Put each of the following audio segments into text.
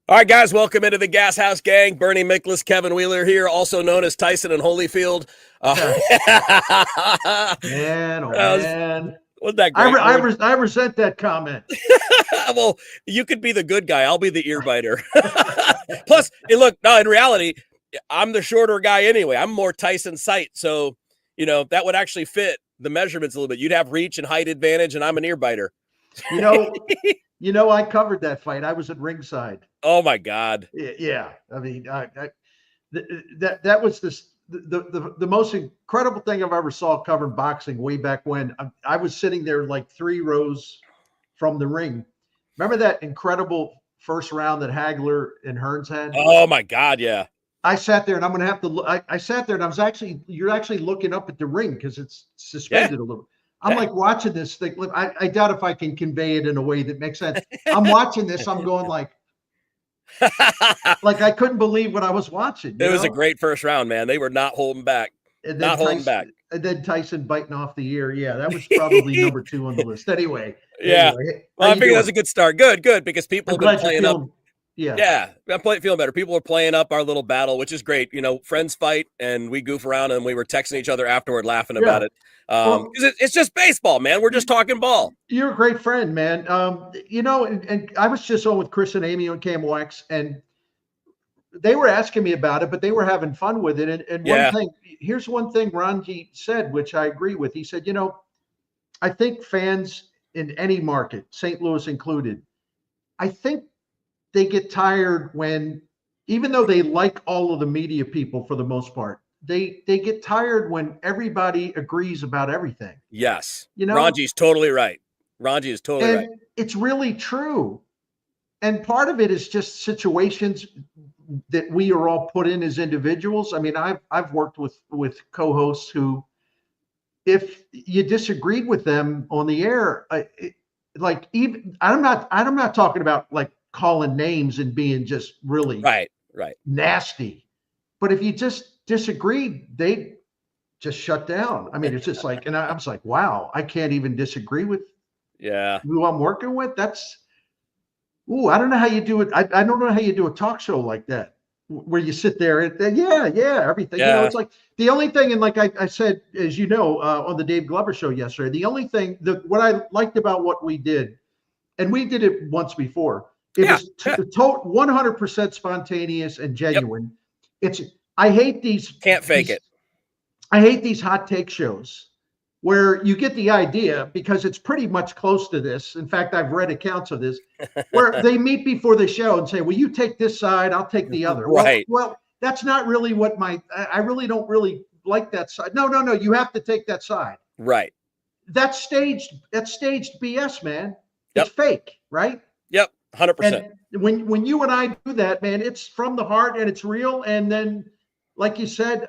All right, guys, welcome into the Gashouse Gang. Bernie Miklasz, Kevin Wheeler here, also known as Tyson and Holyfield. Man, oh man. Wasn't that great? I resent that comment. Well, you could be the good guy. I'll be the ear biter. Plus, look, no, in reality, I'm the shorter guy anyway. I'm more Tyson sight. So, that would actually fit the measurements a little bit. You'd have reach and height advantage, and I'm an ear biter. I covered that fight. I was at ringside. Oh my God. Yeah. I mean, that was the most incredible thing I've ever saw covering boxing way back when. I was sitting there like 3 rows from the ring. Remember that incredible first round that Hagler and Hearns had? Oh my God. Yeah. I sat there and I'm going to have to look. I sat there and you're actually looking up at the ring because it's suspended a little. I'm like watching this thing. I doubt if I can convey it in a way that makes sense. I'm watching this. I'm going like I couldn't believe what I was watching. It was a great first round, man. They were not holding back. Holding back. And then Tyson biting off the ear. Yeah, that was probably number 2 on the list. Anyway. Yeah. Well, I figured that was a good start. Good. Because people have been playing up. Yeah. I'm feeling better. People are playing up our little battle, which is great. Friends fight and we goof around and we were texting each other afterward laughing about it. It's just baseball, man. We're just talking ball. You're a great friend, man. And I was just on with Chris and Amy on KMOX, and they were asking me about it, but they were having fun with it. And here's one thing Ranji said, which I agree with. He said, I think fans in any market, St. Louis included, I think they get tired when, even though they like all of the media people for the most part, they get tired when everybody agrees about everything. Yes. Ranji's totally right. Ranji is totally right. It's really true. And part of it is just situations that we are all put in as individuals. I mean, I've worked with co-hosts who, if you disagreed with them on the air, I'm not talking about like calling names and being just really right nasty, but if you just disagreed, they just shut down. I mean, it's just like, and I was like, wow, I can't even disagree with who I'm working with. I don't know how you do it. I don't know how you do a talk show like that, where you sit there and everything. It's like the only thing, and like I said, as on the Dave Glover show yesterday, the only thing what I liked about what we did, and we did it once before, it was 100% spontaneous and genuine. Yep. I hate these. Can't fake it. I hate these hot take shows where you get the idea, because it's pretty much close to this. In fact, I've read accounts of this where they meet before the show and say, well, you take this side, I'll take the other. Right. Well, that's not really what I really don't really like that side. No, you have to take that side. Right. That's staged BS, man. Yep. It's fake, right? Yep. 100%. And when you and I do that, man, it's from the heart and it's real. And then, like you said,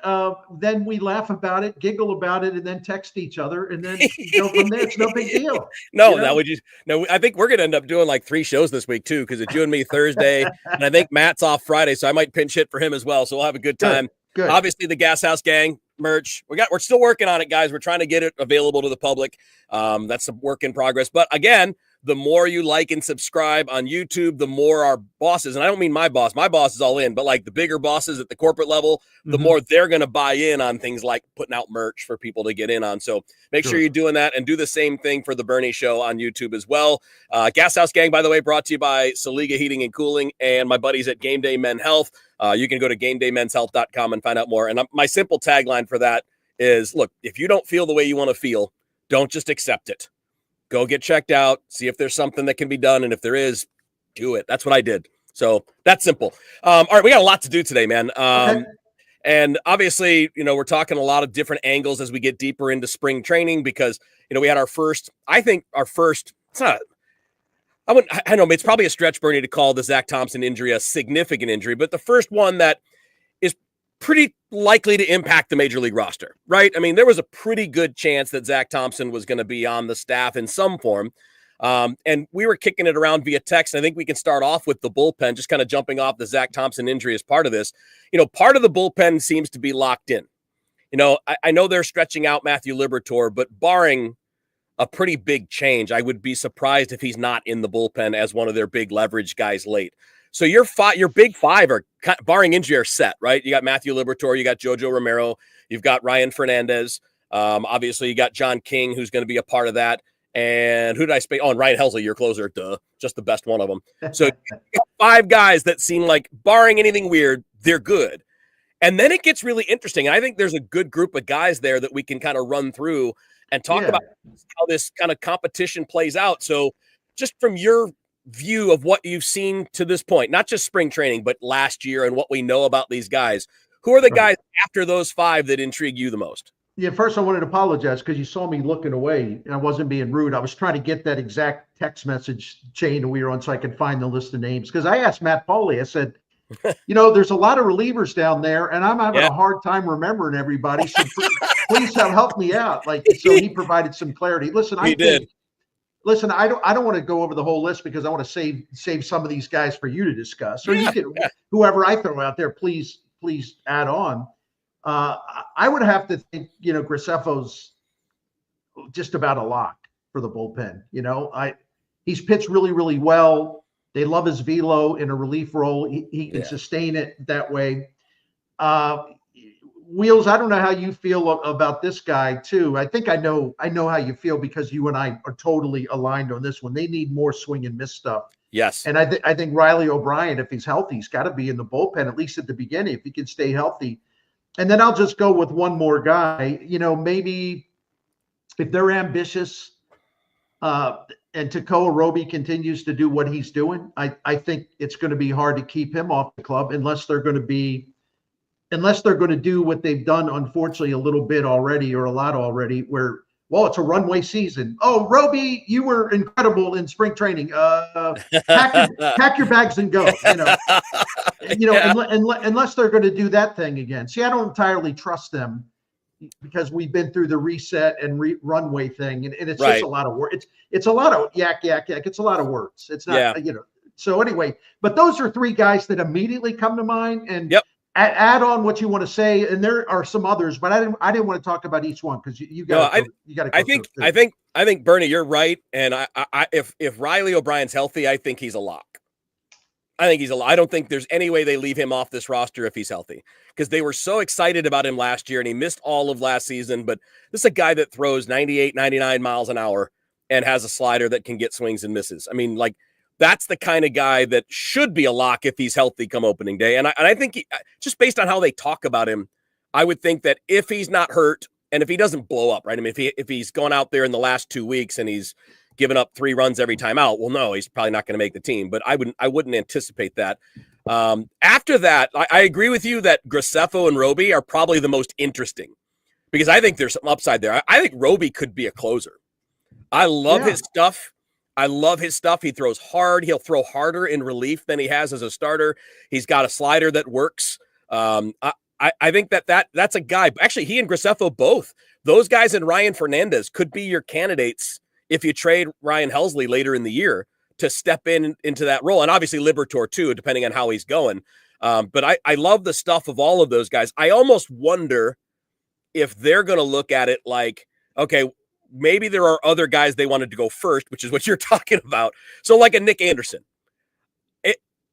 then we laugh about it, giggle about it, and then text each other, and then go from there. It's no big deal. I think we're gonna end up doing like 3 shows this week too, because it's you and me Thursday, and I think Matt's off Friday, so I might pinch hit for him as well. So we'll have a good time. Good. Obviously, the Gashouse Gang merch. We're still working on it, guys. We're trying to get it available to the public. That's a work in progress. But again, the more you like and subscribe on YouTube, the more our bosses, and I don't mean my boss is all in, but like the bigger bosses at the corporate level, the more they're going to buy in on things like putting out merch for people to get in on. So make sure you're doing that, and do the same thing for the Bernie Show on YouTube as well. Gashouse Gang, by the way, brought to you by Saliga Heating and Cooling and my buddies at Game Day Men Health. You can go to GameDayMen'sHealth.com and find out more. And my simple tagline for that is, look, if you don't feel the way you want to feel, don't just accept it. Go get checked out, see if there's something that can be done. And if there is, do it. That's what I did. So that's simple. All right, we got a lot to do today, man. Okay. And obviously, we're talking a lot of different angles as we get deeper into spring training, because, we had it's not, I know it's probably a stretch, Bernie, to call the Zach Thompson injury a significant injury, but the first one that is pretty likely to impact the major league roster, right? I mean, there was a pretty good chance that Zach Thompson was going to be on the staff in some form. And we were kicking it around via text. I think we can start off with the bullpen, just kind of jumping off the Zach Thompson injury as part of this. Part of the bullpen seems to be locked in. I know they're stretching out Matthew Liberatore, but barring a pretty big change, I would be surprised if he's not in the bullpen as one of their big leverage guys late. So your big five are, barring injury, are set, right? You got Matthew Liberatore, you got Jojo Romero, you've got Ryan Fernandez. Obviously, you got John King, who's going to be a part of that. And who did I speak? Oh, and Ryan Helsley, your closer, duh, just the best one of them. So you got 5 guys that seem like, barring anything weird, they're good. And then it gets really interesting. I think there's a good group of guys there that we can kind of run through and talk about how this kind of competition plays out. So just from your view of what you've seen to this point, not just spring training, but last year and what we know about these guys, who are the guys after those 5 that intrigue you the most? Yeah, first I wanted to apologize because you saw me looking away and I wasn't being rude. I was trying to get that exact text message chain we were on so I could find the list of names. Because I asked Matt Foley, I said, there's a lot of relievers down there and I'm having a hard time remembering everybody. So please help me out. So he provided some clarity. Listen, I don't want to go over the whole list because I want to save some of these guys for you to discuss. Or you can, whoever I throw out there, please add on. I would have to think, Graceffo's just about a lock for the bullpen. He's pitched really, really well. They love his velo in a relief role. He can sustain it that way. Wheels, I don't know how you feel about this guy too. I think I know how you feel because you and I are totally aligned on this one. They need more swing and miss stuff. Yes. And I think Riley O'Brien, if he's healthy, he's got to be in the bullpen, at least at the beginning, if he can stay healthy. And then I'll just go with one more guy, maybe if they're ambitious and Tekoa Roby continues to do what he's doing, I think it's going to be hard to keep him off the club unless they're going to do what they've done, unfortunately, a little bit already or a lot already, where, it's a runway season. Oh, Roby, you were incredible in spring training. Pack your bags and go. Unless they're going to do that thing again. See, I don't entirely trust them because we've been through the reset and runway thing, and it's just a lot of work. It's a lot of yak. It's a lot of words. It's not, So anyway, but those are 3 guys that immediately come to mind. And add on what you want to say, and there are some others, but I didn't want to talk about each one because you got to. I think Bernie, you're right, and if Riley O'Brien's healthy, I think he's a lock. I don't think there's any way they leave him off this roster if he's healthy because they were so excited about him last year and he missed all of last season. But this is a guy that throws 98, 99 miles an hour and has a slider that can get swings and misses. I mean, that's the kind of guy that should be a lock if he's healthy come opening day. And I think just based on how they talk about him, I would think that if he's not hurt and if he doesn't blow up, right? I mean, if he's gone out there in the last 2 weeks and he's given up 3 runs every time out, well, no, he's probably not going to make the team. But I wouldn't anticipate that. After that, I agree with you that Graceffo and Roby are probably the most interesting because I think there's some upside there. I think Roby could be a closer. I love his stuff. He throws hard. He'll throw harder in relief than he has as a starter. He's got a slider that works. I think that's a guy. Actually, he and Graceffo both. Those guys and Ryan Fernandez could be your candidates if you trade Ryan Helsley later in the year to step into that role. And obviously Liberatore too, depending on how he's going. But I love the stuff of all of those guys. I almost wonder if they're going to look at it like, okay, maybe there are other guys they wanted to go first, which is what you're talking about. So like a Nick Anderson,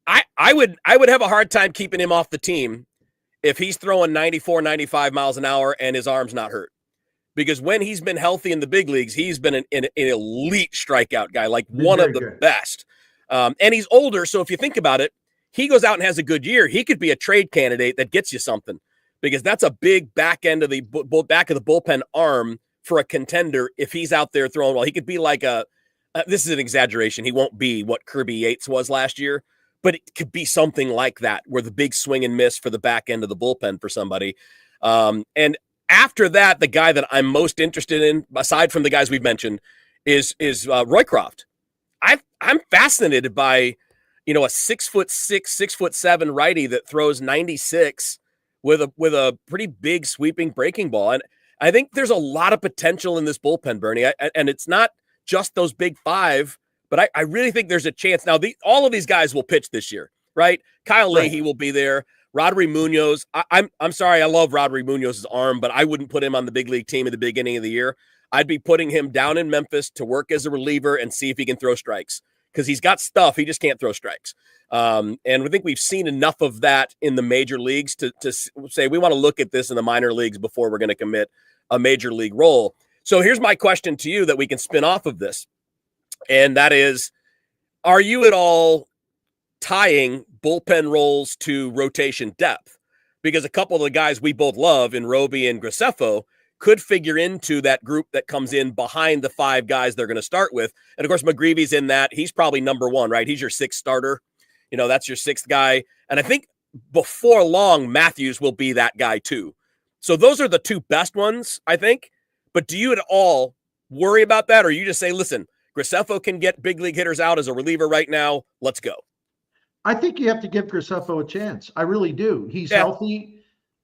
I would have a hard time keeping him off the team if he's throwing 94, 95 miles an hour and his arm's not hurt. Because when he's been healthy in the big leagues, he's been an elite strikeout guy, like one of the best. And he's older, so if you think about it, he goes out and has a good year. He could be a trade candidate that gets you something because that's a big back of the bullpen arm for a contender if he's out there throwing well. He could be like this is an exaggeration. He won't be what Kirby Yates was last year, but it could be something like that where the big swing and miss for the back end of the bullpen for somebody. And after that, the guy that I'm most interested in, aside from the guys we've mentioned, is Roycroft. I'm fascinated by, a 6'6", 6'7" righty that throws 96 with a pretty big sweeping breaking ball. And I think there's a lot of potential in this bullpen, Bernie. And it's not just those big 5, but I really think there's a chance. Now, all of these guys will pitch this year, right? Kyle Leahy will be there. Rodri Munoz. I'm sorry, I love Rodri Munoz's arm, but I wouldn't put him on the big league team at the beginning of the year. I'd be putting him down in Memphis to work as a reliever and see if he can throw strikes. because he's got stuff. He just can't throw strikes. And I think we've seen enough of that in the major leagues to say we want to look at this in the minor leagues before we're going to commit a major league role. So here's my question to you that we can spin off of this. And that is, are you at all tying bullpen roles to rotation depth? Because a couple of the guys we both love in Roby and Graceffo could figure into that group that comes in behind the 5 guys they're going to start with. And of course, McGreevy's in that. He's probably number 1, right? He's your 6th starter. That's your 6th guy. And I think before long, Matthews will be that guy too. So those are the 2 best ones, I think. But do you at all worry about that? Or you just say, listen, Graceffo can get big league hitters out as a reliever right now. Let's go. I think you have to give Graceffo a chance. I really do. He's healthy.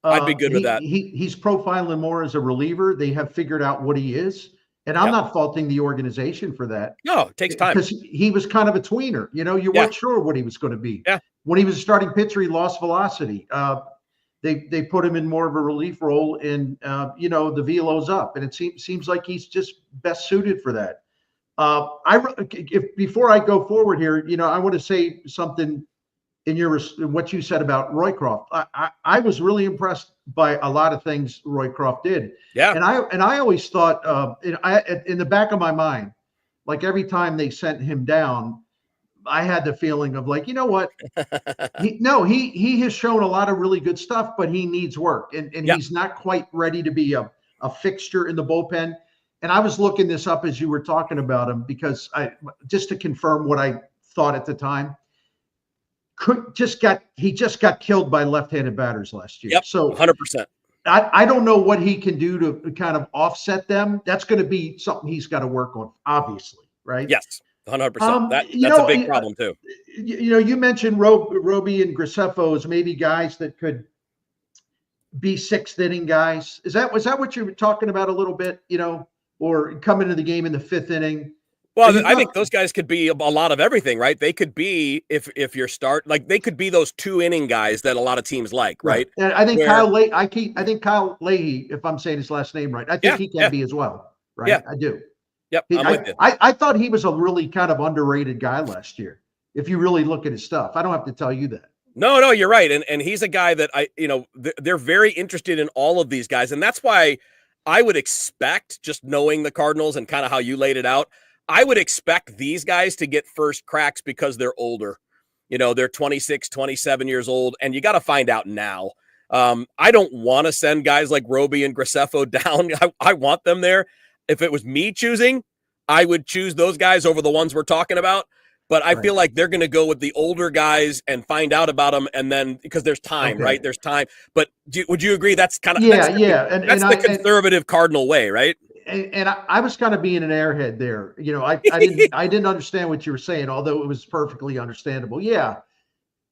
I'd be good with that. He's profiling more as a reliever. They have figured out what he is. And I'm not faulting the organization for that. No, it takes time. Because he was kind of a tweener. You weren't sure what he was going to be. Yeah. When he was a starting pitcher, he lost velocity. They put him in more of a relief role, and the velo's up. And it seems like he's just best suited for that. Before I go forward here, I want to say something in what you said about Roycroft. I was really impressed by a lot of things Roycroft did. Yeah. And I always thought, in the back of my mind, like every time they sent him down, I had the feeling of like, you know what? He has shown a lot of really good stuff, but he needs work, and he's not quite ready to be a fixture in the bullpen. And I was looking this up as you were talking about him, because just to confirm what I thought at the time. He just got killed by left-handed batters last year. Yep, so 100%. I don't know what he can do to kind of offset them. That's going to be something he's got to work on, obviously, right? Yes, 100%. That's a big problem too. You mentioned Roby and Graceffo as maybe guys that could be 6th inning guys. Was that what you were talking about a little bit? Or come into the game in the 5th inning. Well, I think those guys could be a lot of everything, right? They could be, if you're they could be those 2-inning guys that a lot of teams like, right? And I think Kyle Leahy, if I'm saying his last name right, I think he can be as well, right? Yeah. I do. Yep, I'm with you. I thought he was a really kind of underrated guy last year, if you really look at his stuff. I don't have to tell you that. No, you're right. And he's a guy that they're very interested in all of these guys. And that's why I would expect, just knowing the Cardinals and kind of how you laid it out, I would expect these guys to get first cracks because they're older. They're 26, 27 years old, and you got to find out now. I don't want to send guys like Roby and Graceffo down. I want them there. If it was me choosing, I would choose those guys over the ones we're talking about. But I feel like they're going to go with the older guys and find out about them, and then because there's time, right? There's time. But would you agree that's kind of that's the conservative Cardinal way, right? And I was kind of being an airhead there. I didn't understand what you were saying, although it was perfectly understandable. Yeah.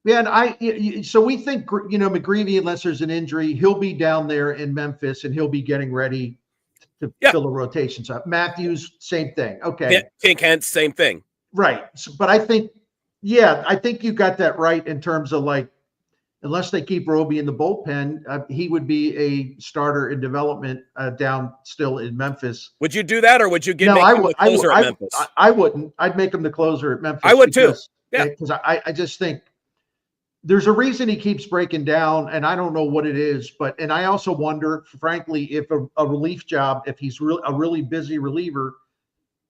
And so we think, McGreevy, unless there's an injury, he'll be down there in Memphis and he'll be getting ready to fill the rotations up. Matthews, same thing. Okay. Pink Hence, same thing. Right. So, but I think you got that right in terms of like, unless they keep Roby in the bullpen, he would be a starter in development down still in Memphis. Would you do that, or would you make him the closer at Memphis? I wouldn't. I'd make him the closer at Memphis. I would too. Yeah. Because I just think there's a reason he keeps breaking down, and I don't know what it is. And I also wonder, frankly, if a relief job, if he's a really busy reliever,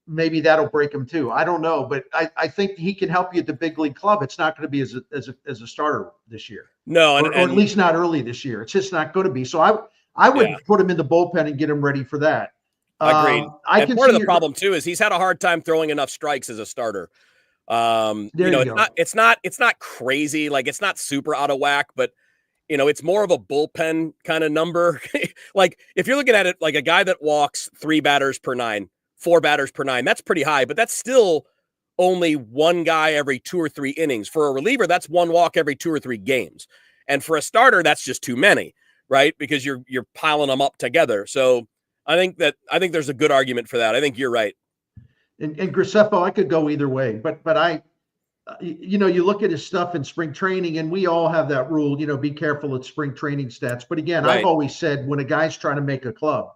maybe that'll break him too. I don't know, but I think he can help you at the big league club. It's not going to be as a starter this year. No, or at least not early this year. It's just not going to be. So I would put him in the bullpen and get him ready for that. Agreed. And part of the problem too is he's had a hard time throwing enough strikes as a starter. It's not crazy, like it's not super out of whack, but it's more of a bullpen kind of number. Like if you're looking at it like a guy that walks 3 batters per 9, 4 batters per 9, that's pretty high, but that's still only one guy every 2 or 3 innings. For a reliever, that's 1 walk every 2 or 3 games. And for a starter, that's just too many, right? Because you're piling them up together. So I think there's a good argument for that. I think you're right. And Graceffo, I could go either way, but you look at his stuff in spring training, and we all have that rule, be careful at spring training stats. But again, I've always said when a guy's trying to make a club,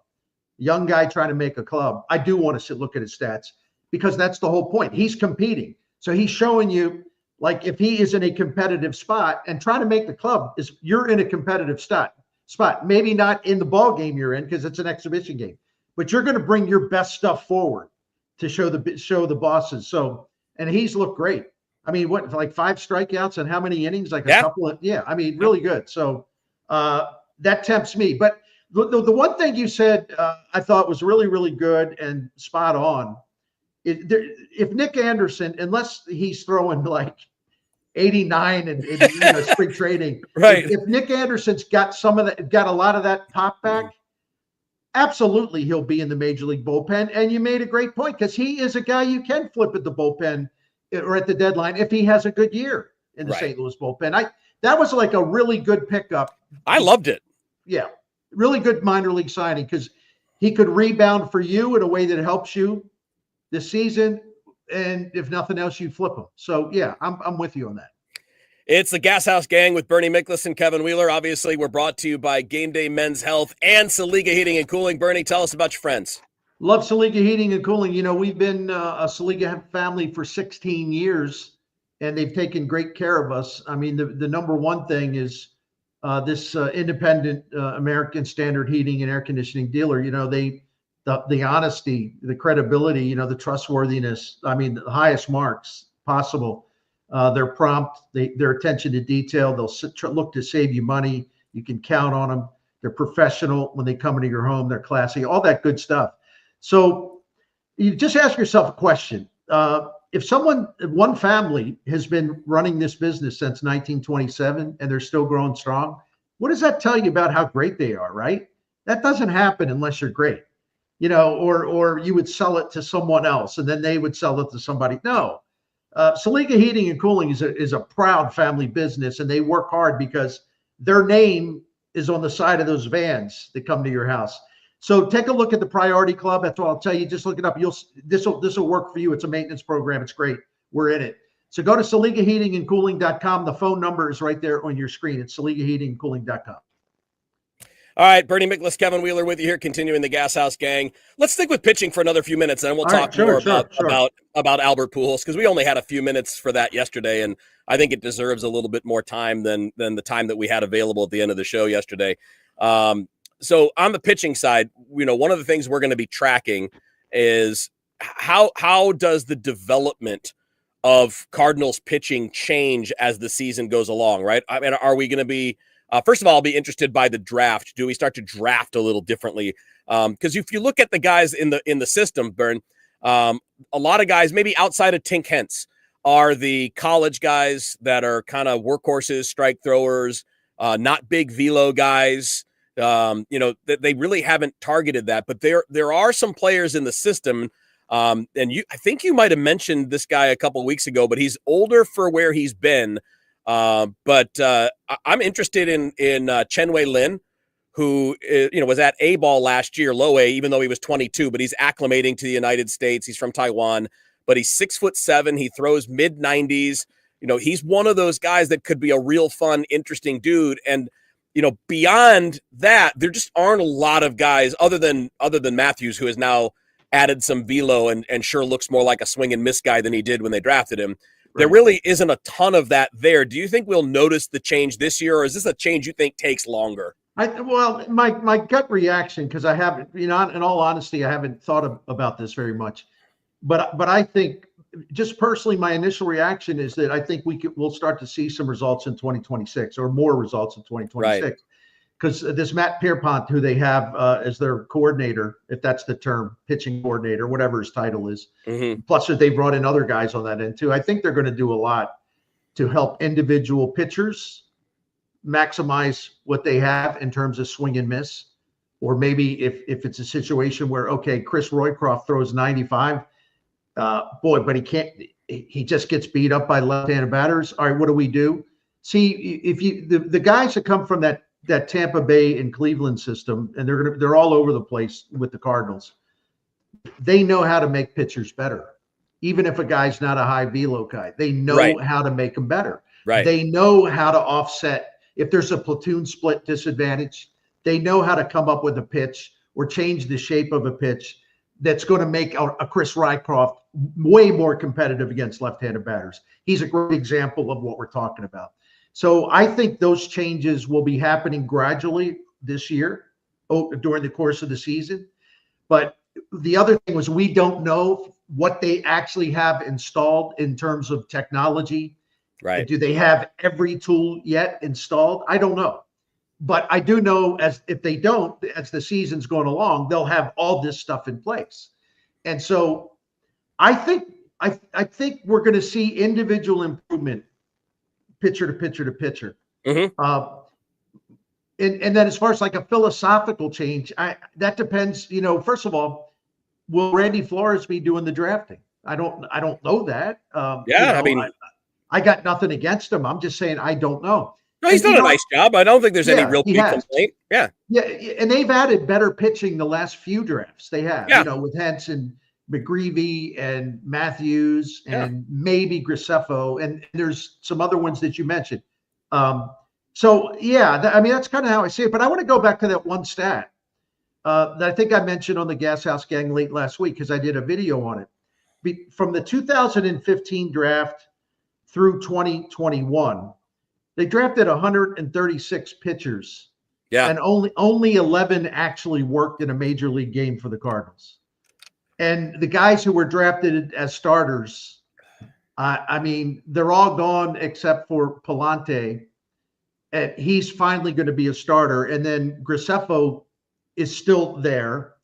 young guy trying to make a club, I do want to look at his stats, because that's the whole point. He's competing. So he's showing you, like, if he is in a competitive spot and trying to make the club is you're in a competitive spot, maybe not in the ball game you're in because it's an exhibition game, but you're going to bring your best stuff forward to show the bosses. So, and he's looked great. I mean, what, like 5 strikeouts and how many innings? Like a couple of, I mean, really good. So that tempts me. But the one thing you said I thought was really, really good and spot on. If Nick Anderson, unless he's throwing like 89 and spring trading, right? If Nick Anderson's got some of that, got a lot of that pop back, absolutely he'll be in the major league bullpen. And you made a great point because he is a guy you can flip at the bullpen or at the deadline if he has a good year in the St. Louis bullpen. That was like a really good pickup. I loved it. Yeah, really good minor league signing because he could rebound for you in a way that helps you this season, and if nothing else, you flip them. So yeah, I'm with you on that. It's the Gashouse Gang with Bernie Miklasz and Kevin Wheeler. Obviously, we're brought to you by Game Day Men's Health and Saliga Heating and Cooling. Bernie, tell us about your friends. Love Saliga Heating and Cooling. You know, we've been a Saliga family for 16 years, and they've taken great care of us. I mean, the number one thing is this independent American Standard Heating and Air Conditioning dealer. You know, the honesty, the credibility, you know, the trustworthiness. I mean, the highest marks possible. They're prompt. Their attention to detail. They'll look to save you money. You can count on them. They're professional when they come into your home. They're classy. All that good stuff. So you just ask yourself a question. If one family has been running this business since 1927 and they're still growing strong, what does that tell you about how great they are, right? That doesn't happen unless you're great. You know, or you would sell it to someone else and then they would sell it to somebody. No, Saliga Heating and Cooling is a proud family business, and they work hard because their name is on the side of those vans that come to your house. So take a look at the Priority Club. That's what I'll tell you. Just look it up. This will work for you. It's a maintenance program. It's great. We're in it. So go to SaligaHeatingandCooling.com. The phone number is right there on your screen. It's SaligaHeatingandCooling.com. All right, Bernie Miklasz, Kevin Wheeler with you here, continuing the Gashouse Gang. Let's stick with pitching for another few minutes, and then we'll talk more about Albert Pujols, because we only had a few minutes for that yesterday, and I think it deserves a little bit more time than the time that we had available at the end of the show yesterday. So on the pitching side, you know, one of the things we're going to be tracking is how does the development of Cardinals pitching change as the season goes along, right? I mean, are we going to be first of all, I'll be interested by the draft. Do we start to draft a little differently? Because if you look at the guys in the system, Bern, a lot of guys, maybe outside of Tink Hence, are the college guys that are kind of workhorses, strike throwers, not big velo guys. You know, they really haven't targeted that. But there are some players in the system, and I think you might have mentioned this guy a couple of weeks ago, but he's older for where he's been. But I'm interested in Chen-Wei Lin, who was at A-ball last year, low A, even though he was 22, but he's acclimating to the United States. He's from Taiwan, but he's 6'7". He throws mid-90s. You know, he's one of those guys that could be a real fun, interesting dude. And, you know, beyond that, there just aren't a lot of guys other than Matthews, who has now added some velo and sure looks more like a swing and miss guy than he did when they drafted him. There really isn't a ton of that there. Do you think we'll notice the change this year, or is this a change you think takes longer? Well, my gut reaction, because I haven't, you know, in all honesty, I haven't thought about this very much, but I think just personally, my initial reaction is that I think we'll start to see some results in 2026 or more results in 2026. Right. Because this Matt Pierpont, who they have as their coordinator, if that's the term, pitching coordinator, whatever his title is, plus that they brought in other guys on that end too. I think they're going to do a lot to help individual pitchers maximize what they have in terms of swing and miss. Or maybe if it's a situation where, okay, Chris Roycroft throws 95, but he just gets beat up by left-handed batters. All right, what do we do? See, if the guys that come from that Tampa Bay and Cleveland system, and they're all over the place with the Cardinals. They know how to make pitchers better. Even if a guy's not a high velo guy, they know how to make them better. Right. They know how to offset if there's a platoon split disadvantage. They know how to come up with a pitch or change the shape of a pitch that's going to make a Chris Rycroft way more competitive against left-handed batters. He's a great example of what we're talking about. So I think those changes will be happening gradually this year during the course of the season. But the other thing was we don't know what they actually have installed in terms of technology. Right. Do they have every tool yet installed? I don't know. But I do know if they don't, as the season's going along, they'll have all this stuff in place. And so I think we're going to see individual improvement pitcher to pitcher to pitcher. Mm-hmm. And then as far as like a philosophical change, that depends, first of all, will Randy Flores be doing the drafting? I don't know that. I got nothing against him. I'm just saying I don't know. No, he's done a nice job. I don't think there's any real big complaint. Yeah. Yeah. And they've added better pitching the last few drafts. They have, with Henson, McGreevy, and Matthews, and maybe Graceffo. And there's some other ones that you mentioned. So, that's kind of how I see it. But I want to go back to that one stat that I think I mentioned on the Gashouse Gang late last week because I did a video on it. From the 2015 draft through 2021, they drafted 136 pitchers. Yeah. And only 11 actually worked in a major league game for the Cardinals. And the guys who were drafted as starters, they're all gone except for Palante. And he's finally going to be a starter. And then Graceffo is still there,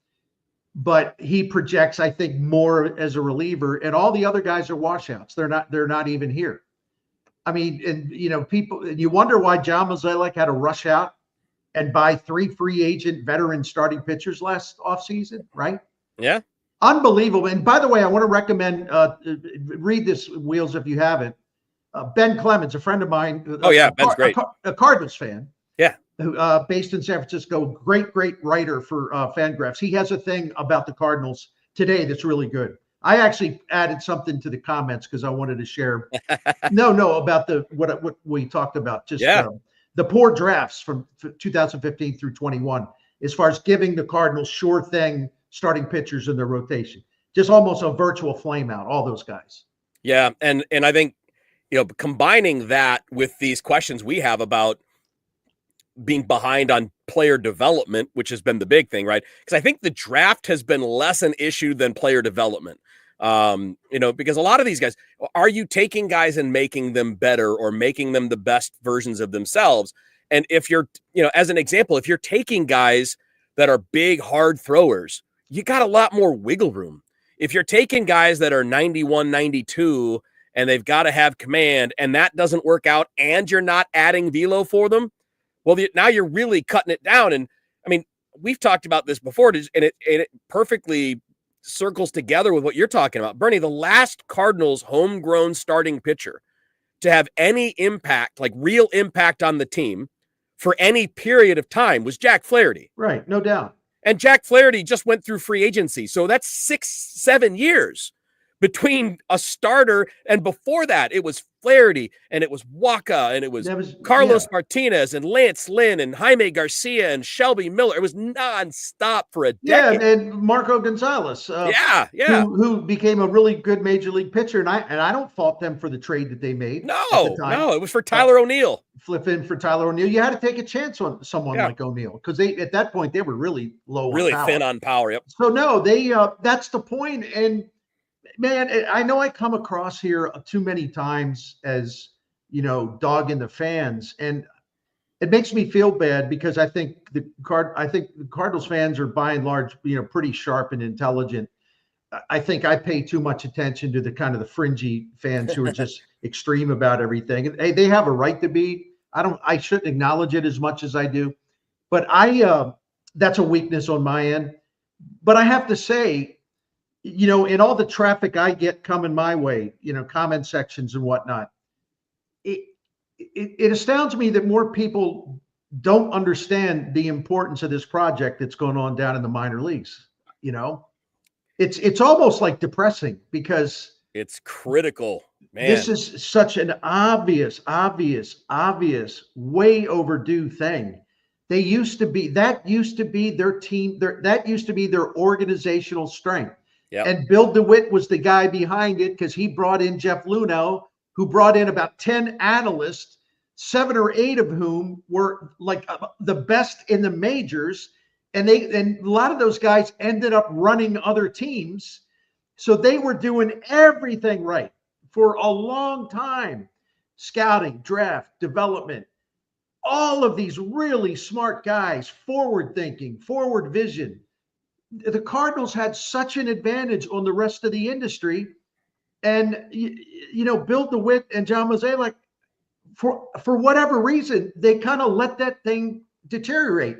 but he projects, I think, more as a reliever. And all the other guys are washouts. They're not even here. People, and you wonder why John Mozeliak had to rush out and buy 3 free agent veteran starting pitchers last offseason, right? Yeah. Unbelievable. And by the way, I want to recommend, read this, Wheels, if you haven't. Ben Clemens, a friend of mine. Ben's great. A Cardinals fan. Yeah. Based in San Francisco. Great writer for Fangraphs. He has a thing about the Cardinals today that's really good. I actually added something to the comments because I wanted to share. About what we talked about. Just the poor drafts from 2015 through 21, as far as giving the Cardinals sure thing starting pitchers in their rotation. Just almost a virtual flame out, all those guys. Yeah, and I think, combining that with these questions we have about being behind on player development, which has been the big thing, right? Because I think the draft has been less an issue than player development. Because a lot of these guys, are you taking guys and making them better or making them the best versions of themselves? And if you're, as an example, if you're taking guys that are big, hard throwers, you got a lot more wiggle room. If you're taking guys that are 91, 92, and they've got to have command, and that doesn't work out, and you're not adding velo for them, well, now you're really cutting it down. And we've talked about this before, and it perfectly circles together with what you're talking about. Bernie, the last Cardinals homegrown starting pitcher to have any impact, like real impact on the team for any period of time was Jack Flaherty. Right, no doubt. And Jack Flaherty just went through free agency. So that's 6-7 years between a starter, and before that, it was Flaherty, and it was Waka, and it was Carlos Martinez, and Lance Lynn, and Jaime Garcia, and Shelby Miller. It was nonstop for a decade. Yeah, and Marco Gonzalez. Who became a really good major league pitcher, and I don't fault them for the trade that they made. No, it was for Tyler O'Neill. Flip in for Tyler O'Neill. You had to take a chance on someone like O'Neill because at that point they were really low, really thin on power. Yep. So no, they that's the point. And man, I know I come across here too many times as, dogging the fans, and it makes me feel bad because I think the Cardinals fans are by and large, pretty sharp and intelligent. I think I pay too much attention to the kind of the fringy fans who are just extreme about everything. And hey, they have a right to be. I shouldn't acknowledge it as much as I do, but that's a weakness on my end. But I have to say, in all the traffic I get coming my way, comment sections and whatnot, it astounds me that more people don't understand the importance of this project that's going on down in the minor leagues. It's almost like depressing because it's critical, man. This is such an obvious, way overdue thing that used to be their team, that used to be their organizational strength. Yep. And Bill DeWitt was the guy behind it because he brought in Jeff Luhnow, who brought in about 10 analysts, 7 or 8 of whom were like the best in the majors. And a lot of those guys ended up running other teams. So they were doing everything right for a long time. Scouting, draft, development, all of these really smart guys, forward thinking, forward vision. The Cardinals had such an advantage on the rest of the industry. And, Bill DeWitt and John Mozeliak, for whatever reason, they kind of let that thing deteriorate.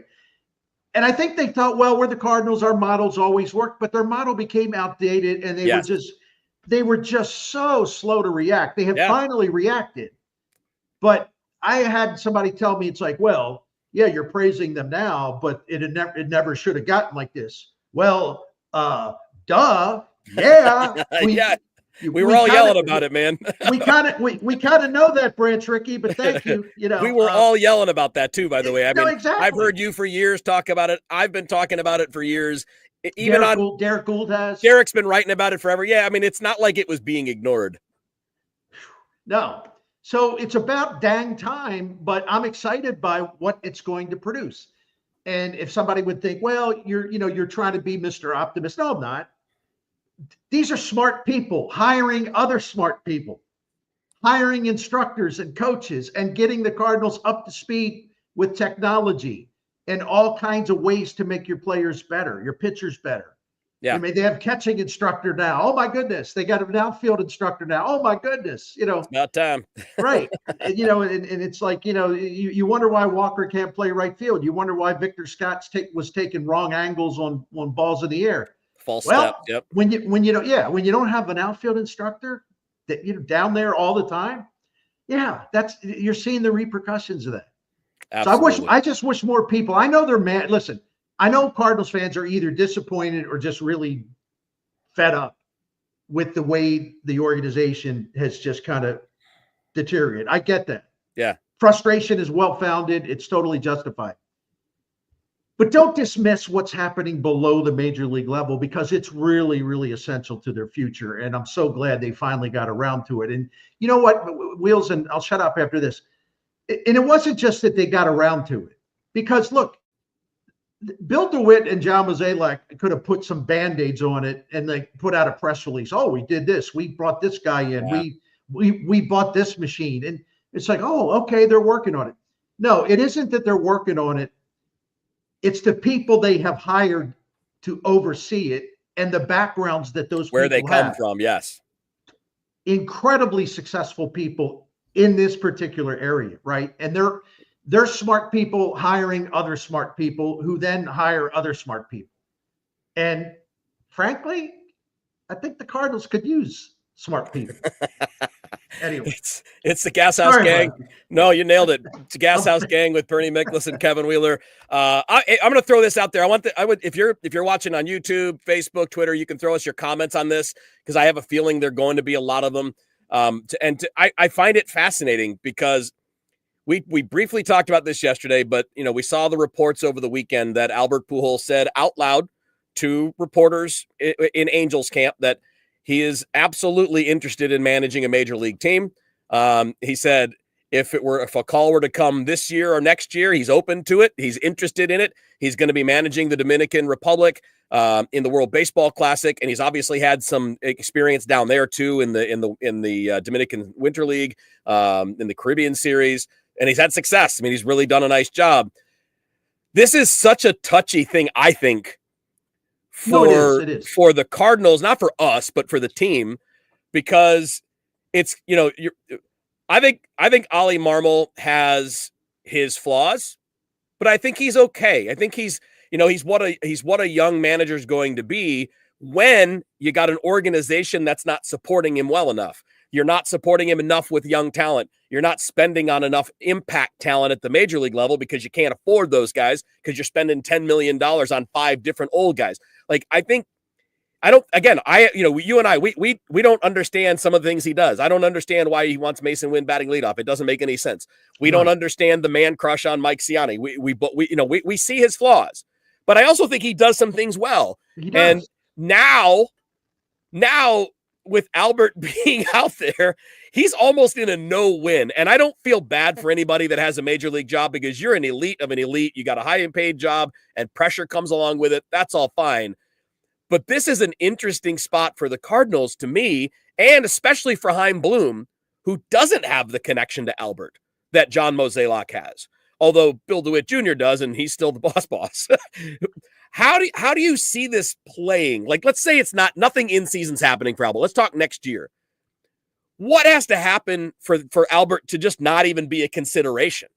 And I think they thought, well, we're the Cardinals, our models always work, but their model became outdated, and they were just so slow to react. They have finally reacted. But I had somebody tell me, it's like, well, yeah, you're praising them now, but it never should have gotten like this. Well, duh. Yeah. We were all yelling about it, man. we kind of know that, Branch Rickey, but thank you. We were all yelling about that too, by the way. I mean, exactly. I've heard you for years talk about it. I've been talking about it for years. Derek Gould has. Derek's been writing about it forever. Yeah, I mean, it's not like it was being ignored. No. So it's about dang time, but I'm excited by what it's going to produce. And if somebody would think, well, you're trying to be Mr. Optimist. No, I'm not. These are smart people hiring other smart people, hiring instructors and coaches, and getting the Cardinals up to speed with technology and all kinds of ways to make your players better, your pitchers better. Yeah. I mean, they have catching instructor now. Oh my goodness. They got an outfield instructor now. Oh my goodness. It's about time. Right. And, and it's like, you wonder why Walker can't play right field. You wonder why Victor Scott was taking wrong angles on balls in the air. False step. Yep. When you don't have an outfield instructor that down there all the time, you're seeing the repercussions of that. Absolutely. So I just wish more people. I know they're mad. Listen, I know Cardinals fans are either disappointed or just really fed up with the way the organization has just kind of deteriorated. I get that. Yeah. Frustration is well-founded. It's totally justified. But don't dismiss what's happening below the major league level, because it's really, really essential to their future. And I'm so glad they finally got around to it. And you know what, Wheels, and I'll shut up after this. And it wasn't just that they got around to it, because look, Bill DeWitt and John Mozeliak could have put some Band-Aids on it and they put out a press release. Oh, we did this. We brought this guy in. Yeah. We bought this machine. And it's like, oh, okay, they're working on it. No, it isn't that they're working on it. It's the people they have hired to oversee it and the backgrounds that those where people they come have. from. Yes. Incredibly successful people in this particular area, right? And they're smart people hiring other smart people who then hire other smart people. And frankly, I think the Cardinals could use smart people. Anyway, it's the Gashouse Gang. No, you nailed it. It's the Gashouse Gang with Bernie Miklasz and Kevin Wheeler. I'm going to throw this out there. If you're watching on YouTube, Facebook, Twitter, you can throw us your comments on this, because I have a feeling there are going to be a lot of them. I find it fascinating because we briefly talked about this yesterday, but we saw the reports over the weekend that Albert Pujols said out loud to reporters in Angels camp that he is absolutely interested in managing a major league team. He said if a call were to come this year or next year, he's open to it. He's interested in it. He's going to be managing the Dominican Republic in the World Baseball Classic, and he's obviously had some experience down there too in the Dominican Winter League, in the Caribbean Series, and he's had success. I mean, he's really done a nice job. This is such a touchy thing, I think, for the Cardinals, not for us, but for the team, because it's, I think Ollie Marmol has his flaws, but I think he's okay. I think he's what a young manager is going to be when you got an organization that's not supporting him well enough. You're not supporting him enough with young talent. You're not spending on enough impact talent at the major league level because you can't afford those guys because you're spending $10 million on 5 different old guys. Like, I think you and I, we don't understand some of the things he does. I don't understand why he wants Mason Wynn batting leadoff. It doesn't make any sense. We don't understand the man crush on Mike Ciani. We see his flaws, but I also think he does some things well. And now with Albert being out there, he's almost in a no-win. And I don't feel bad for anybody that has a major league job, because you're an elite of an elite. You got a high paid job and pressure comes along with it. That's all fine. But this is an interesting spot for the Cardinals to me, and especially for Chaim Bloom, who doesn't have the connection to Albert that John Mozeliak has. Although Bill DeWitt Jr. does, and he's still the boss. How do you see this playing? Like, let's say it's nothing in season's happening for Albert. Let's talk next year. What has to happen for Albert to just not even be a consideration?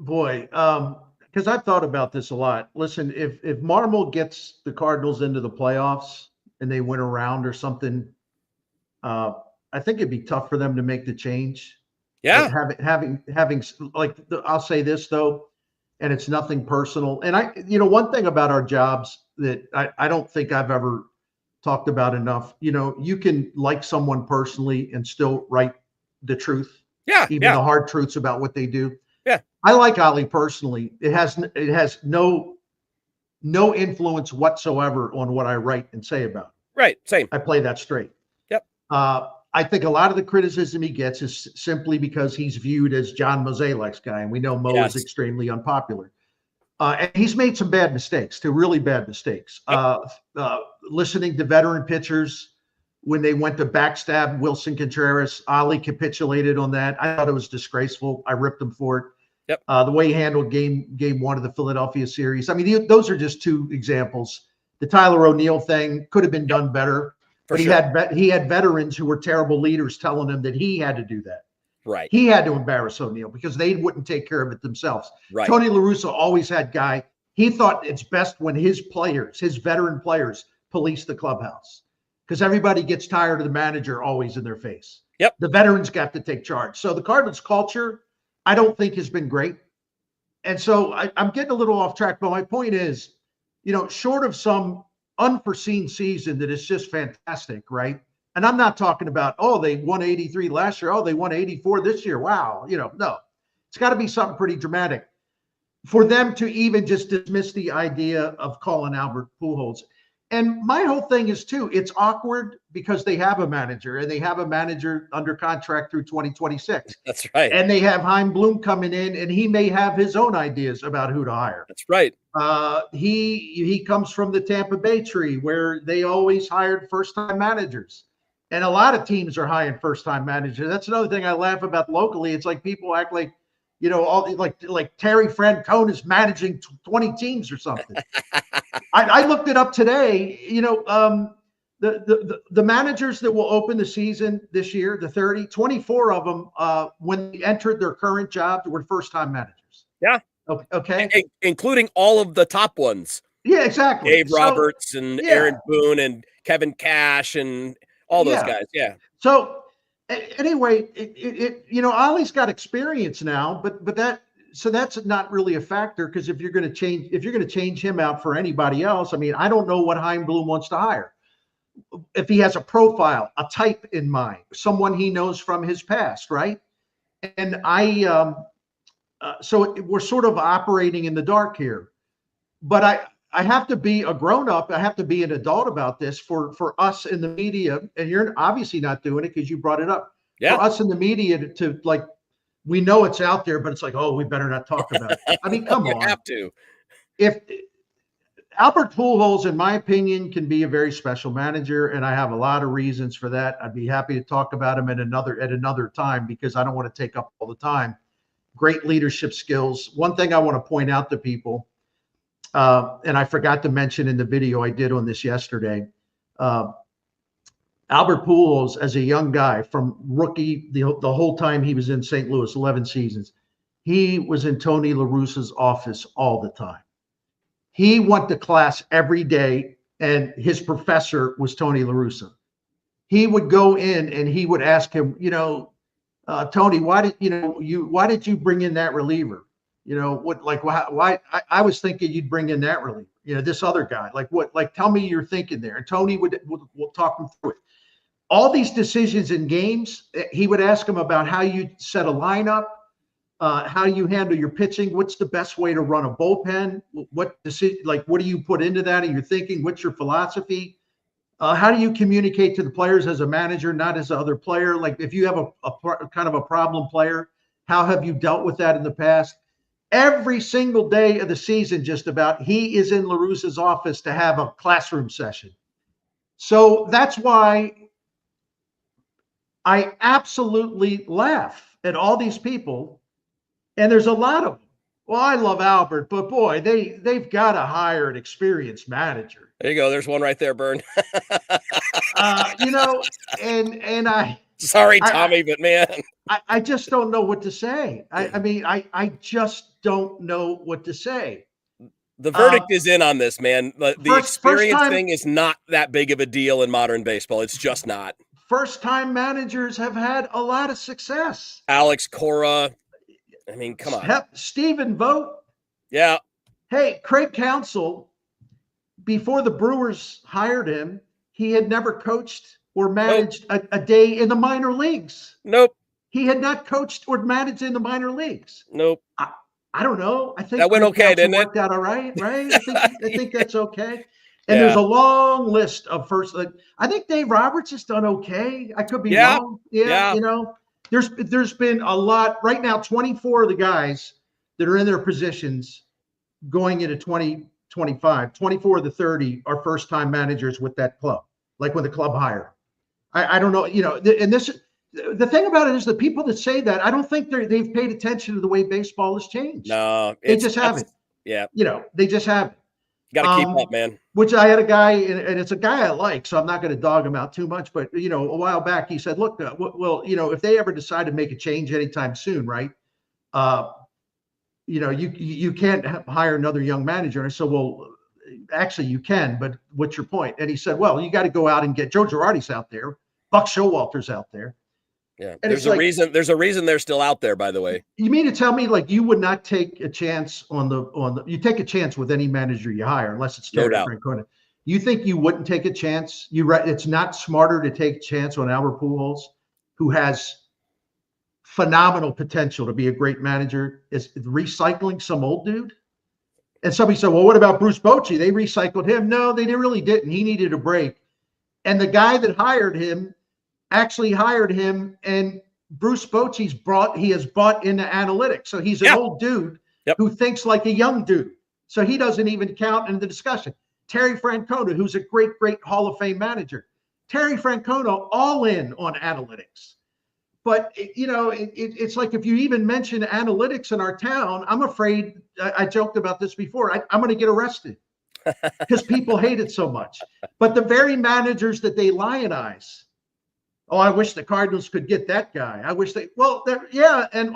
Boy, because I've thought about this a lot. Listen, if Marmol gets the Cardinals into the playoffs and they win a round or something, I think it'd be tough for them to make the change. Yeah. Having like, I'll say this though, and it's nothing personal. And one thing about our jobs that I don't think I've ever talked about enough, you can like someone personally and still write the truth. Yeah. Even the hard truths about what they do. Yeah. I like Ali personally. It has no influence whatsoever on what I write and say about him. Right. Same. I play that straight. Yep. I think a lot of the criticism he gets is simply because he's viewed as John Mozeliak's guy, and we know Mo is extremely unpopular. And he's made some bad mistakes, really bad mistakes. Yep. Listening to veteran pitchers when they went to backstab Wilson Contreras, Ali capitulated on that. I thought it was disgraceful. I ripped him for it. Yep. The way he handled game one of the Philadelphia series. I mean, those are just two examples. The Tyler O'Neill thing could have been done better. But he had veterans who were terrible leaders telling him that he had to do that. Right. He had to embarrass O'Neill because they wouldn't take care of it themselves. Right. Tony La Russa always had he thought it's best when his veteran players, police the clubhouse, because everybody gets tired of the manager always in their face. Yep. The veterans got to take charge. So the Cardinals culture, I don't think has been great. And so I'm getting a little off track, but my point is, short of some unforeseen season that is just fantastic, right? And I'm not talking about, they won 83 last year. They won 84 this year. Wow. No, it's got to be something pretty dramatic for them to even just dismiss the idea of calling Albert Pujols. And my whole thing is too, it's awkward because they have a manager and they have a manager under contract through 2026. That's right. And they have Chaim Bloom coming in and he may have his own ideas about who to hire. That's right. He comes from the Tampa Bay tree where they always hired first-time managers. And a lot of teams are hiring first-time managers. That's another thing I laugh about locally. It's like people act like, all like Terry Francona is managing 20 teams or something. I looked it up today. The managers that will open the season this year, the 24 of them, when they entered their current jobs, were first-time managers. Yeah. Okay. Including all of the top ones. Yeah, exactly. Dave Roberts and Aaron Boone and Kevin Cash and all those guys. Yeah. So anyway, Ollie's got experience now, but that's not really a factor, because if you're going to change him out for anybody else, I mean, I don't know what Chaim Bloom wants to hire. If he has a profile, a type in mind, someone he knows from his past, right? And so we're sort of operating in the dark here. But I have to be a grown-up. I have to be an adult about this for us in the media. And you're obviously not doing it because you brought it up. Yeah. For us in the media to like, we know it's out there, but it's like, we better not talk about it. I mean, come on. You have to. If Albert Pujols, in my opinion, can be a very special manager, and I have a lot of reasons for that. I'd be happy to talk about him at another time, because I don't want to take up all the time. Great leadership skills. One thing I want to point out to people, and I forgot to mention in the video I did on this yesterday, Albert Pujols, as a young guy from rookie, the whole time he was in St. Louis, 11 seasons, he was in Tony La Russa's office all the time. He went to class every day, and his professor was Tony La Russa. He would go in and he would ask him, Tony, why did you bring in that reliever? Why I was thinking you'd bring in that reliever, this other guy, tell me you're thinking there. And Tony will talk him through it. All these decisions in games, he would ask him about how you set a lineup, how you handle your pitching, what's the best way to run a bullpen, what do you put into that? And you're thinking, what's your philosophy? How do you communicate to the players as a manager, not as another player? Like if you have a kind of a problem player, how have you dealt with that in the past? Every single day of the season, just about, he is in La Russa's office to have a classroom session. So that's why I absolutely laugh at all these people, and there's a lot of them. Well, I love Albert, but boy, they've got to hire an experienced manager. There you go. There's one right there, Bern. And I. Sorry, Tommy, but man, I just don't know what to say. I just don't know what to say. The verdict is in on this, man. The experience thing is not that big of a deal in modern baseball. It's just not. First-time managers have had a lot of success. Alex Cora. I mean, come on. Stephen Vogt. Yeah. Hey, Craig Counsell, before the Brewers hired him, he had never coached or managed a day in the minor leagues. Nope. He had not coached or managed in the minor leagues. Nope. I don't know. I think that went okay, didn't it? Worked out all right, right? I think that's okay. And there's a long list of first. I think Dave Roberts has done okay. I could be wrong. Yeah. There's been a lot right now. 24 of the guys that are in their positions going into 2025. 24 of the 30 are first-time managers with that club. Like when the club hired. I don't know. And this. The thing about it is the people that say that, I don't think they've paid attention to the way baseball has changed. No, they just haven't. Yeah. They just haven't. Got to keep up, man. Which I had a guy, and it's a guy I like, so I'm not going to dog him out too much. But, a while back, he said, look, if they ever decide to make a change anytime soon, right, you can't hire another young manager. And I said, well, actually, you can, but what's your point? And he said, well, you got to go out and get Joe Girardi's out there. Buck Showalter's out there. Yeah, and there's a reason. There's a reason they're still out there. By the way, you mean to tell me you would not take a chance on the? You take a chance with any manager you hire, unless it's Terry Francona. You think you wouldn't take a chance? It's not smarter to take a chance on Albert Pujols, who has phenomenal potential to be a great manager, is recycling some old dude. And somebody said, well, what about Bruce Bochy? They recycled him. No, they really didn't. He needed a break. And the guy that hired him actually hired him, and Bruce Bochy's has bought into analytics. So he's an old dude who thinks like a young dude. So he doesn't even count in the discussion. Terry Francona, who's a great Hall of Fame manager. Terry Francona, all in on analytics. But, it's like if you even mention analytics in our town, I'm afraid, I joked about this before, I'm going to get arrested because people hate it so much. But the very managers that they lionize, I wish the Cardinals could get that guy. I wish and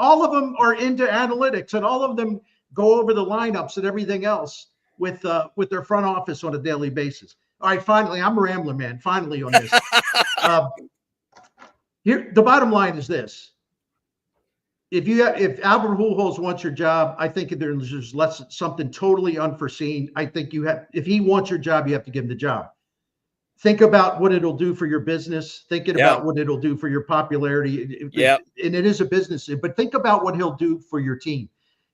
all of them are into analytics, and all of them go over the lineups and everything else with their front office on a daily basis. All right, finally, I'm a rambler, man. Finally on this. Here, the bottom line is this: if Albert Pujols wants your job, I think there's something totally unforeseen. I think if he wants your job, you have to give him the job. Think about what it'll do for your business. Thinking about what it'll do for your popularity. Yeah. And it is a business, but think about what he'll do for your team.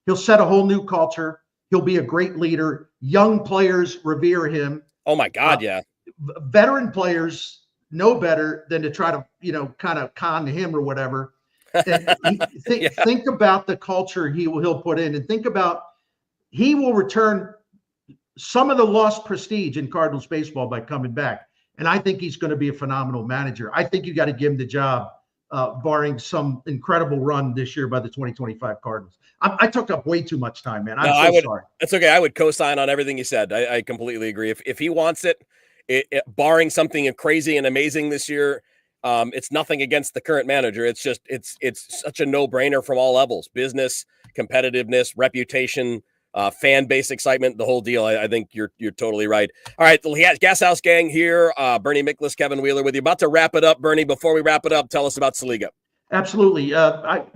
He'll set a whole new culture. He'll be a great leader. Young players revere him. Oh my God. Yeah. Veteran players know better than to try to, kind of con him or whatever. Think about the culture he'll put in, and think about he will return some of the lost prestige in Cardinals baseball by coming back. And I think he's going to be a phenomenal manager. I think you got to give him the job, barring some incredible run this year by the 2025 Cardinals. I took up way too much time, man. I'm sorry. It's okay. I would co-sign on everything you said. I completely agree. If he wants it, barring something crazy and amazing this year, it's nothing against the current manager. It's just it's such a no-brainer from all levels: business, competitiveness, reputation, fan base excitement, the whole deal. I think you're totally right. All right, the Gashouse Gang here. Bernie Miklasz, Kevin Wheeler with you. About to wrap it up, Bernie. Before we wrap it up, tell us about Saliga. Absolutely.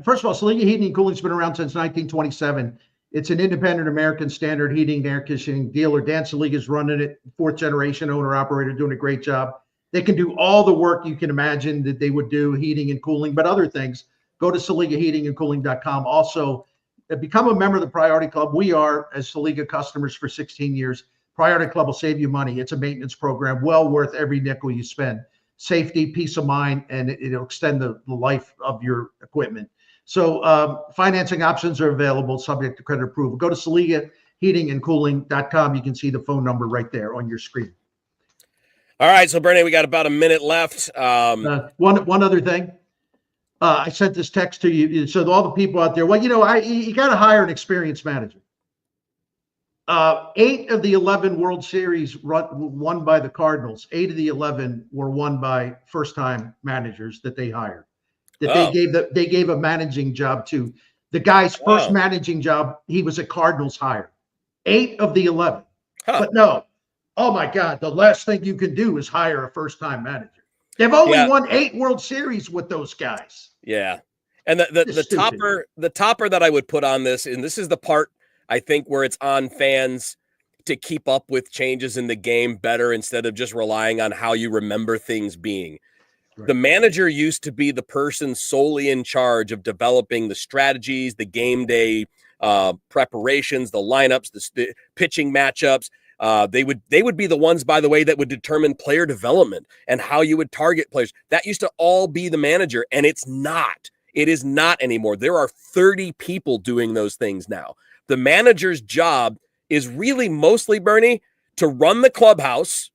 First of all, Saliga Heating and Cooling's been around since 1927. It's an independent American Standard heating and air conditioning dealer. Dan Saliga is running it, fourth generation owner operator, doing a great job. They can do all the work you can imagine that they would do, heating and cooling, but other things. Go to SaligaHeatingandCooling.com. Also, become a member of the Priority Club. We are, as Saliga customers for 16 years. Priority Club will save you money. It's a maintenance program well worth every nickel you spend. Safety, peace of mind, and it'll extend the life of your equipment. So financing options are available, subject to credit approval. Go to SaligaHeatingandCooling.com. You can see the phone number right there on your screen. All right, so Bernie, we got about a minute left. One other thing. I sent this text to you. So all the people out there, well, you got to hire an experienced manager. 8 of the 11 World Series won by the Cardinals. 8 of the 11 were won by first-time managers that they hired. They gave a managing job to. The guy's first managing job, he was a Cardinals hire. 8 of the 11. But no, oh my God, the last thing you can do is hire a first-time manager. They've only won 8 World Series with those guys. Yeah. And the topper that I would put on this, and this is the part I think where it's on fans to keep up with changes in the game better instead of just relying on how you remember things being. Right. The manager used to be the person solely in charge of developing the strategies, the game day preparations, the lineups, the pitching matchups. They would be the ones, by the way, that would determine player development and how you would target players. That used to all be the manager, and it's not. It is not anymore. There are 30 people doing those things now. The manager's job is really mostly, Bernie, to run the clubhouse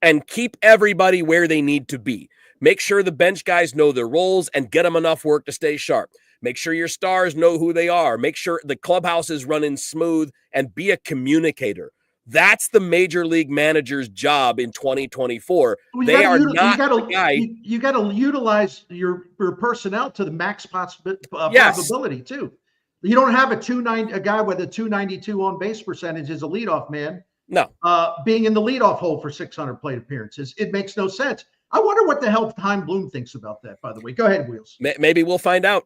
and keep everybody where they need to be. Make sure the bench guys know their roles and get them enough work to stay sharp. Make sure your stars know who they are. Make sure the clubhouse is running smooth and be a communicator. That's the major league manager's job in 2024. Well, they are not the guy. You got to utilize your personnel to the max probability too. You don't have a guy with a 292 on base percentage as a leadoff man. No, being in the leadoff hole for 600 plate appearances, it makes no sense. I wonder what the hell Time Bloom thinks about that, by the way. Go ahead, Wheels. Maybe we'll find out.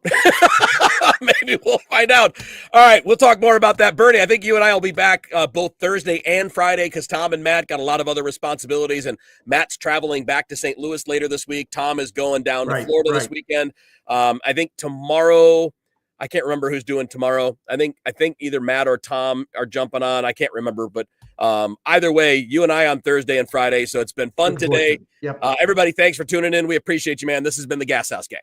Maybe we'll find out. All right, we'll talk more about that. Bernie, I think you and I will be back both Thursday and Friday because Tom and Matt got a lot of other responsibilities, and Matt's traveling back to St. Louis later this week. Tom is going down to Florida this weekend. I think tomorrow, I can't remember who's doing tomorrow. I think either Matt or Tom are jumping on. I can't remember, but either way, you and I on Thursday and Friday. So it's been fun today. Yep. Everybody, thanks for tuning in. We appreciate you, man. This has been the Gashouse Gang.